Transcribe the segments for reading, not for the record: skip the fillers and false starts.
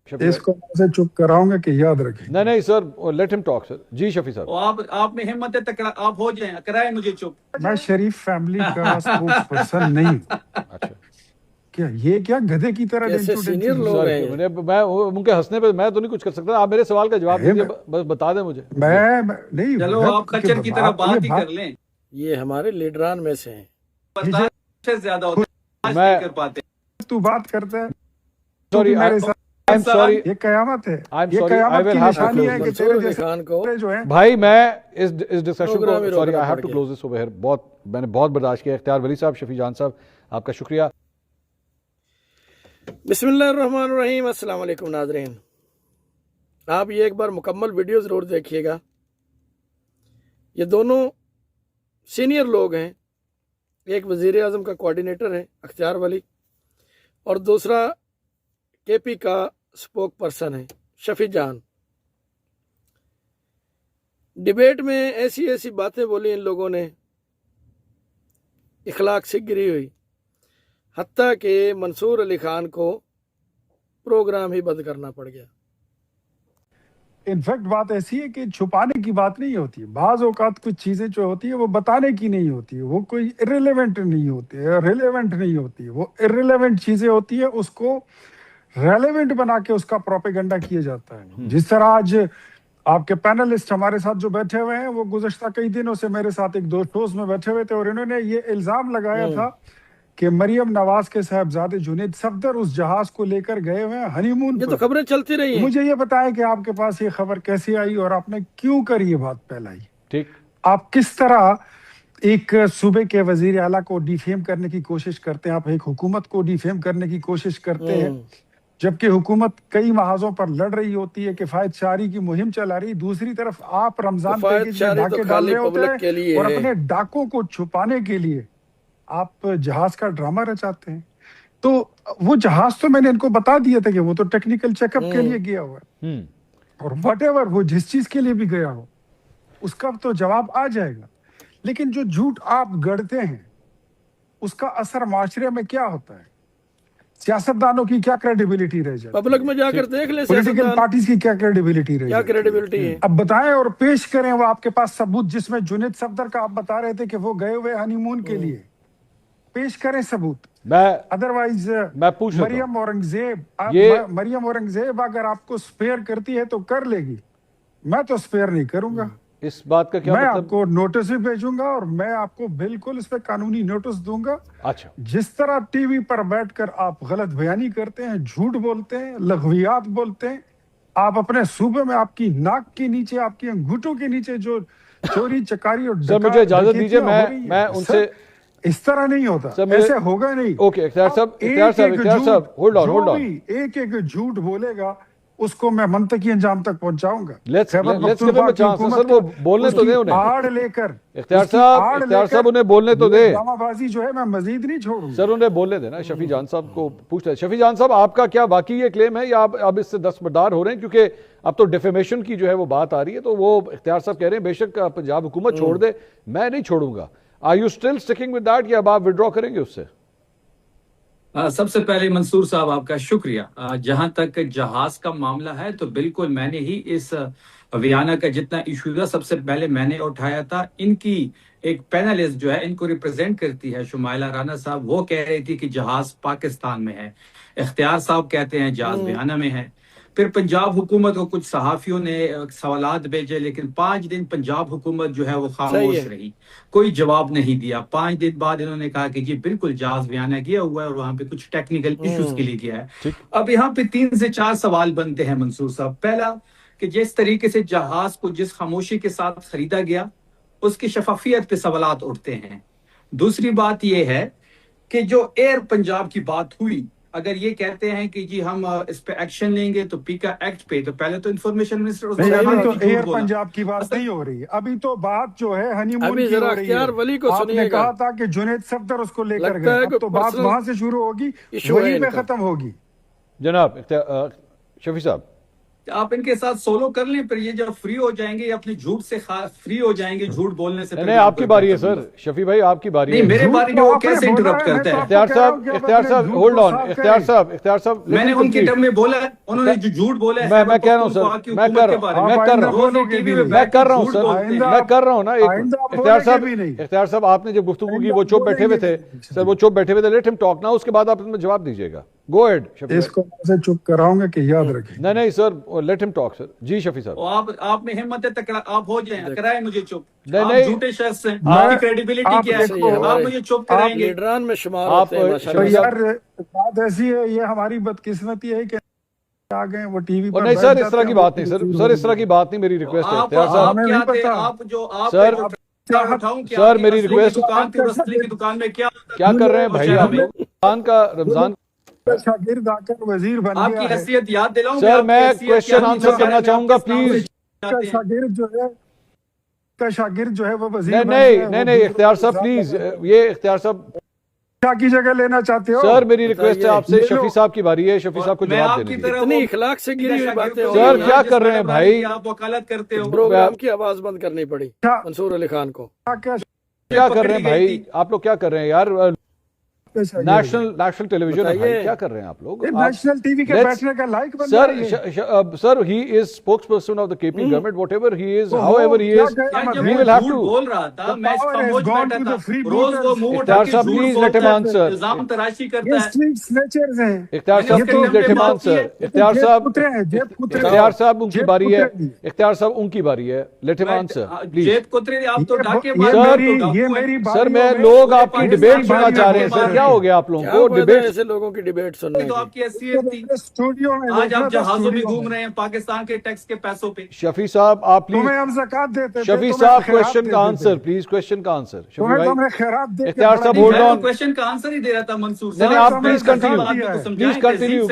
اس کو میں سے چپ کراؤں گا کہ یاد رکھیں. نہیں سر, لیٹ ہم ٹاک سر. جی شفیع صاحب, آپ میں ہمت ہے آپ ہو جائیں, کرائیں مجھے چپ. میں شریف فیملی کا اسپورٹس پرسن نہیں ہوں. اچھا کیا یہ کیا گدھے کی طرح جیسے سینئر لوگ سر, ہیں. میں ان کے ہنسنے پہ میں تو نہیں کچھ کر سکتا. آپ میرے سوال کا جواب دیجیے, بس بتا دیں مجھے. میں نہیں, چلو آپ خچر کی طرح بات ہی کر لیں. یہ ہمارے لیڈران میں سے ہیں. برداشت سے زیادہ ہوتا ہے, میں نہیں کر پاتے. تو بات کرتا ہے سوری, میرے ساتھ, I'm sorry. یہ قیامت ہے, I'm یہ sorry, I قیامت will کی have to نشانی ہے کہ منصور تیرے علی جیسے خان کو جو ہیں. بھائی میں اس ڈسکشن پروگرام ہی کو سوری, روکنا آئی ہیو پڑ ٹو گیا. Close this over here. میں نے بہت برداشت کیا. اختیار ولی صاحب, شفیع جان صاحب, آپ کا شکریہ. بسم اللہ الرحمن الرحیم. السلام علیکم ناظرین, آپ یہ ایک بار مکمل ویڈیو ضرور دیکھیے گا. یہ دونوں سینئر لوگ ہیں. ایک وزیر اعظم کا کوارڈینیٹر ہے اختیار ولی, اور دوسرا کے پی کا اسپوک پرسن ہے شفیع جان. ڈیبیٹ میں ایسی ایسی باتیں بولی ان لوگوں نے, اخلاق سے گری ہوئی, حتیٰ کہ منصور علی خان کو پروگرام ہی بند کرنا پڑ گیا. انفیکٹ بات ایسی ہے کہ چھپانے کی بات نہیں ہوتی. بعض اوقات کچھ چیزیں جو ہوتی ہیں وہ بتانے کی نہیں ہوتی, وہ کوئی ریلیونٹ نہیں ہوتی, ریلیونٹ نہیں ہوتی. وہ ریلیونٹ چیزیں ہوتی ہیں, اس کو ریلیونٹ بنا کے اس کا پروپیگنڈا کیا جاتا ہے. جس طرح آج آپ کے پینلسٹ ہمارے ساتھ جو بیٹھے ہوئے ہیں, وہ گزشتہ کئی دنوں سے میرے ساتھ ایک دو شوز میں بیٹھے ہوئے تھے, اور انہوں نے یہ الزام لگایا تھا کہ مریم نواز کے صاحبزادے جنید صفدر اس جہاز کو لے کر گئے ہوئے ہیں ہنی مون یہ تو خبریں چلتی رہی ہیں. مجھے یہ بتائیں کہ آپ کے پاس یہ خبر کیسے آئی اور آپ نے کیوں کر یہ بات پھیلائی؟ ٹھیک, آپ کس طرح ایک صوبے کے وزیر اعلیٰ کو ڈیفیم کرنے کی کوشش کرتے ہیں, آپ ایک حکومت کو ڈیفیم کرنے کی کوشش کرتے ہیں, جبکہ حکومت کئی محاذوں پر لڑ رہی ہوتی ہے, کفایت شعاری کی مہم چلا رہی. دوسری طرف آپ رمضان پیکیج میں ڈھاکے ڈال رہے ہوتے ہیں, اور اپنے ڈاکوں کو چھپانے کے لیے آپ جہاز کا ڈرامہ رچاتے ہیں. تو وہ جہاز تو میں نے ان کو بتا دیا تھا کہ وہ تو ٹیکنیکل چیک اپ کے لیے گیا ہوا ہے, اور واٹ ایور وہ جس چیز کے لیے بھی گیا ہو اس کا تو جواب آ جائے گا. لیکن جو جھوٹ آپ گڑھتے ہیں اس کا اثر معاشرے میں کیا ہوتا ہے؟ سیاستدانوں کی کیا کریڈیبلٹی رہ جاتی ہے؟ پبلک میں جا کر دیکھ لیں پولیٹیکل پارٹیز کی کیا کریڈیبلٹی رہ کیا جاتی ہے؟ کریڈیبلٹی ہے. اب بتائیں اور پیش کریں وہ آپ کے پاس ثبوت, جس میں جنید صفدر کا آپ بتا رہے تھے کہ وہ گئے ہوئے ہنی مون کے لیے. پیش کریں ثبوت. ادروائز میں پوچھ مریم اورنگزیب اگر آپ کو سپیئر کرتی ہے تو کر لے گی, میں تو سپیئر نہیں کروں گا. اس بات کا کیا میں مطلب؟ آپ کو نوٹس بھی بھیجوں گا, اور میں آپ کو بالکل اس پہ قانونی نوٹس دوں گا. اچھا, جس طرح ٹی وی پر بیٹھ کر آپ غلط بیانی کرتے ہیں, جھوٹ بولتے ہیں, لغویات بولتے ہیں, آپ اپنے صوبے میں آپ کی ناک کے نیچے, آپ کی انگوٹھوں کے نیچے جو چوری چکاری اور سر مجھے اجازت دیجیے, میں ان سے اس طرح نہیں ہوتا, ایسے ہوگا نہیں. اوکے اختیار صاحب ہولڈ آن. ایک ایک جھوٹ بولے گا اس کو میں منطقی انجام تک پہنچاؤں گا. سر وہ بولنے تو دیں انہیں. آڑ لے کر اختیار صاحب انہیں بولنے تو دیں. ڈرامہ بازی جو ہے میں مزید نہیں چھوڑوں. سر انہیں بولنے دینا. شفیع جان صاحب کو پوچھتے ہیں. شفیع جان صاحب, آپ کا کیا واقعی یہ کلیم ہے یا آپ اب اس سے دستبردار ہو رہے ہیں؟ کیونکہ اب تو ڈیفیمیشن کی جو ہے وہ بات آ رہی ہے, تو وہ اختیار صاحب کہہ رہے ہیں بے شک پنجاب حکومت چھوڑ دے, میں نہیں چھوڑوں گا. Are you still sticking with that یا اب آپ withdraw کریں گے اس سے؟ سب سے پہلے منصور صاحب آپ کا شکریہ. جہاں تک جہاز کا معاملہ ہے تو بالکل میں نے ہی اس ویانا کا جتنا ایشو تھا سب سے پہلے میں نے اٹھایا تھا. ان کی ایک پینلسٹ جو ہے ان کو ریپرزینٹ کرتی ہے شمائلہ رانا صاحب, وہ کہہ رہی تھی کہ جہاز پاکستان میں ہے. اختیار صاحب کہتے ہیں جہاز ویانا میں ہے. پھر پنجاب حکومت کو کچھ صحافیوں نے سوالات بھیجے, لیکن 5 دن پنجاب حکومت جو ہے وہ خاموش رہی, کوئی جواب نہیں دیا. 5 دن بعد انہوں نے کہا کہ جی بالکل جہاز ویانا گیا ہوا ہے اور وہاں پہ کچھ ٹیکنیکل ایشوز کے لیے گیا ہے. اب یہاں پہ 3 سے 4 سوال بنتے ہیں منصور صاحب. پہلا کہ جس طریقے سے جہاز کو جس خاموشی کے ساتھ خریدا گیا اس کی شفافیت پہ سوالات اٹھتے ہیں. دوسری بات یہ ہے کہ جو ایئر پنجاب کی بات ہوئی, اگر یہ کہتے ہیں کہ جی ہم اس پہ ایکشن لیں گے تو پیکا ایکٹ پہ, تو پہلے تو انفارمیشن منسٹر ابھی تو ایئر پنجاب کی بات نہیں ہو رہی, ابھی تو بات جو ہے ہنی مون کی ہو رہی ہے. آپ نے کہا تھا کہ جنید صفدر اس کو لے کر گئے, اب تو بات وہاں سے شروع ہوگی, وہیں پہ ختم ہوگی. جناب شفیع صاحب, آپ ان کے ساتھ سولو کر لیں، پھر یہ جب فری ہو جائیں گے، اپنے جھوٹ سے فری ہو جائیں گے، جھوٹ بولنے سے. نہیں آپ کی باری ہے سر، شفیع بھائی آپ کی باری ہے. نہیں میرے باری وہ کیسے انٹرپٹ کرتے ہیں؟ اختیار صاحب ہولڈ آن. اختیار صاحب میں نے ان کے ٹرم میں بولا ہے، انہوں نے جو جھوٹ بولا ہے میں کہہ رہا ہوں سر، میں کر رہا ہوں نا. اختیار صاحب آپ نے جب گفتگو کی وہ چپ بیٹھے ہوئے تھے سر، وہ چپ بیٹھے ہوئے تھے. لیٹ ہم ٹاک نا، اس کے بعد آپ میں جواب دیجیے گا. گو ایڈ شفیع. اس کو میں چپ کراؤں گا کہ یاد رکھیں. نہیں سر، لیٹ ہم ٹاک سر. جی شفیع صاحب. آپ میں ہمت ہے تک آپ ہو جائیں، کرائیں مجھے چپ. نہیں آپ جھوٹے شخص ہیں، آپ کی کریڈیبلٹی کیا ہے؟ آپ مجھے چپ کرائیں گے. لیڈران میں شمار آپ ہوتے ہیں ماشاءاللہ. یار بات ایسی ہے، یہ ہماری بدقسمتی ہے کہ آ گئے وہ ٹی وی پر. نہیں سر اس طرح کی بات نہیں سر، اس طرح کی بات نہیں. میری ریکویسٹ ہے اختیار صاحب. آپ کیا تھے؟ آپ جو سر میری ریکویسٹ. دکان میں کیا کر رہے ہیں بھائی آپ لوگ؟ رمضان شاگرد آ کر وزیر بن آپ گیا کی ہے. حیثیت یاد دلاؤں سر میں کوشچن آنسر کرنا چاہوں گا پلیز. شاگرد جو ہے وہ وزیر نہیں اختیار صاحب پلیز. یہ اختیار صاحب کیا کی جگہ لینا چاہتے ہو؟ سر میری ریکویسٹ ہے آپ سے. شفیع صاحب کی باری ہے، شفیع صاحب کو جواب دینے کی. اتنی اخلاق سے گری ہوئی باتیں ہو سر کیا کر رہے ہیں بھائی؟ آپ وکالت کرتے ہو. پروگرام کی آواز بند کرنی پڑی منصور علی خان کو. کیا کر رہے ہیں بھائی آپ لوگ؟ کیا کر رہے ہیں یار؟ نیشنل ٹیلی ویژن کیا کر رہے ہیں آپ لوگ؟ نیشنل ٹی وی کے بیٹھنے کا لائق بن گیا ہے. سر he is spokesperson of the KP government. whatever he is, however he is, we will have to. بول رہا تھا میں اس کا موج بیٹھا تھا، روز وہ منہ اٹھا اختیار کے صاحب جھوٹ پلیز بولتا لیٹ ہم ہے، آنسر. الزام تراشی کرتا یہ ہے. اسٹریٹ سنیچرز ہیں. اختیار صاحب پلیز لیٹ ہم آنسر. اختیار صاحب ان کی باری ہے. اختیار صاحب ان کی باری ہے. لیٹ ہم آنسر پلیز. جیب کترے آپ تو ڈاکے سر میں لوگ آپ کی ڈیبیٹ سننا چاہ رہے ہیں سر. کیا ہو گیا آپ لوگوں کو ڈیبیٹ؟ ایسے لوگوں کی ڈیبیٹ سننے تو آپ کی حیثیت تھی. آج آپ جہازوں میں گھوم رہے ہیں پاکستان کے ٹیکس کے پیسوں پہ. شفیع صاحب آپ پلیز. تمہیں ہم زکات دیتے تھے. شفیع صاحب کوشچن کا آنسر پلیز. کوشچن کا آنسر. شفیع بھائی اختیار صاحب ہولڈ آن. کوشچن کا آنسر ہی دے رہا تھا منصور نہیں صاحب. آپ پلیز کنٹینیو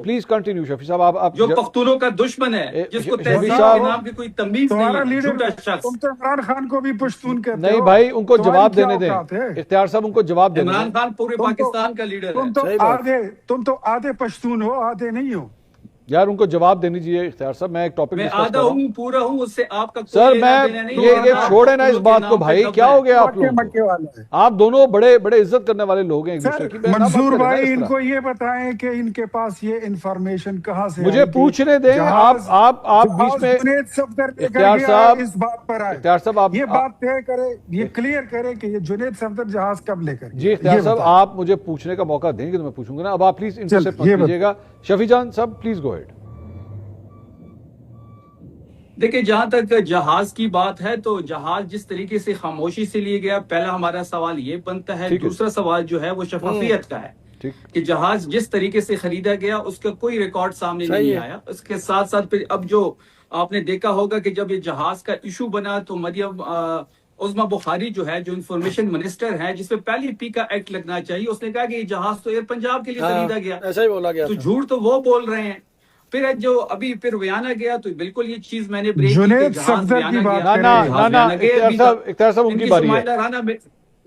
پلیز کنٹینیو. شفیع صاحب آپ جو پختونوں کا دشمن ہے، جس کو تہذیب کے نام کی کوئی تمیز نہیں، جھوٹا شخص. تم تو عمران خان کو بھی پشتون کہتے ہو. نہیں بھائی ان کو جواب دینے دیں. اختیار صاحب ان کو جواب دینے دیں. عمران خان پورے پاکستان کا لیڈر ہے. تم تو آدھے پشتون ہو، آدھے نہیں ہو یار. ان کو جواب دینی چاہیے. اختیار صاحب میں ایک ٹاپک میں ڈسکس کر آدھا رہا ہوں ہوں، پورا ہوں، اس سے آپ کا سر. میں یہ چھوڑے نا اس بات کو بھائی. کیا ہو گیا آپ لوگوں؟ آپ دونوں بڑے عزت کرنے والے لوگ ہیں ایک دوسرے کی. منصور بھائی ان کو یہ بتائیں کہ ان کے پاس یہ انفارمیشن کہاں سے مجھے پوچھنے دیں. آپ بیچ میں اختیار صاحب اس بات پر آئے. اختیار صاحب آپ یہ بات طے کرے، یہ کلیئر کرے کہ یہ جنید صفدر جہاز کب لے کر. جی اختیار صاحب آپ مجھے پوچھنے کا موقع دیں گے تو میں پوچھوں گا نا. اب آپ پلیز ان سے پوچھیے گا. شفیع جان صاحب پلیز گو ایڈ. دیکھیں جہاں تک جہاز کی بات ہے تو جہاز جس طریقے سے خاموشی سے لیے گیا، پہلا ہمارا سوال یہ بنتا ہے. دوسرا سوال جو ہے وہ شفافیت کا ہے کہ جہاز جس طریقے سے خریدا گیا اس کا کوئی ریکارڈ سامنے نہیں آیا. اس کے ساتھ ساتھ پھر اب جو آپ نے دیکھا ہوگا کہ جب یہ جہاز کا ایشو بنا تو مریم عظما بخاری جو ہے، جو انفارمیشن منسٹر ہے، جس پہ پہلی پی کا ایکٹ لگنا چاہیے، اس نے کہا کہ یہ جہاز تو ایئر پنجاب کے لیے خریدا گیا. ایسا ہی بولا گیا. تو جھوٹ تو وہ بول رہے ہیں. پھر جو ابھی پھر بیانہ گیا تو بالکل یہ چیز میں نے بریک کی. جنید صفدر کی بات اختیار صاحب ان کی باری ہے.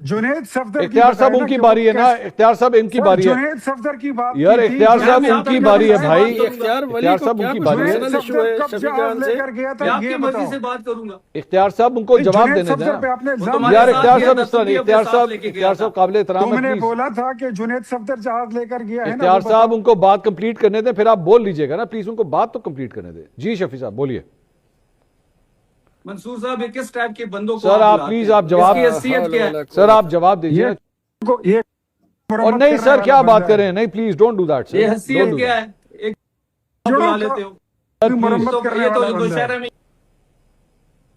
جنید صفدر اختیار صاحب ان کی باری ہے نا. اختیار صاحب ان کی باری ہے. جنید صفدر کی بات یار اختیار صاحب ان کی باری ہے بھائی. اختیار صاحب ان کی باری ہے. آپ کی مرضی سے بات کروں گا. اختیار صاحب ان کو جواب دینے دیں. یار اختیار صاحب اس طرح نہیں. اختیار صاحب قابل احترام ہے. میں نے بولا تھا کہ جنید صفدر جہاز لے کر گیا ہے. اختیار صاحب ان کو بات کمپلیٹ کرنے دیں، پھر آپ بول لیجئے گا نا پلیز. ان کو بات تو کمپلیٹ کرنے دیں. جی شفیع صاحب بولیے. منصور صاحب یہ کس ٹائپ کے بندوں کو سر آپ پلیز آپ جواب. سر آپ جواب دیجیے. اور نہیں سر کیا بات کریں. نہیں please don't do that sir. یہ حیثیت کیا ہے؟ ایک بلا لیتے ہو.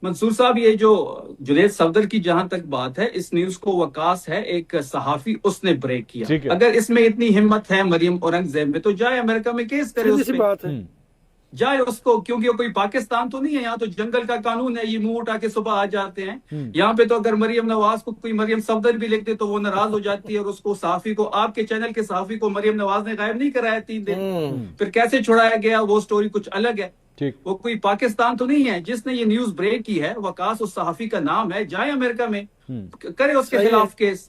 منصور صاحب یہ جو جنید صفدر کی جہاں تک بات ہے، اس نیوز کو وکاس ہے ایک صحافی، اس نے بریک کیا. اگر اس میں اتنی ہمت ہے مریم اورنگزیب میں تو جائے امریکہ میں کیس کرے. اس بات ہے جائے اس کو، کیونکہ کوئی پاکستان تو نہیں ہے. یہاں تو جنگل کا قانون ہے. یہ منہ اٹھا کے صبح آ جاتے ہیں. یہاں پہ تو اگر مریم نواز کو کوئی مریم صفدر بھی لکھ دے تو وہ ناراض ہو جاتی ہے. اور اس کو صحافی کو، آپ کے چینل کے صحافی کو مریم نواز نے غائب نہیں کرایا 3 دن. پھر کیسے چھڑایا گیا وہ سٹوری کچھ الگ ہے. وہ کوئی پاکستان تو نہیں ہے. جس نے یہ نیوز بریک کی ہے وکاس اس صحافی کا نام ہے. جائے امریکہ میں کرے اس کے خلاف کیس.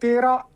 13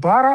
12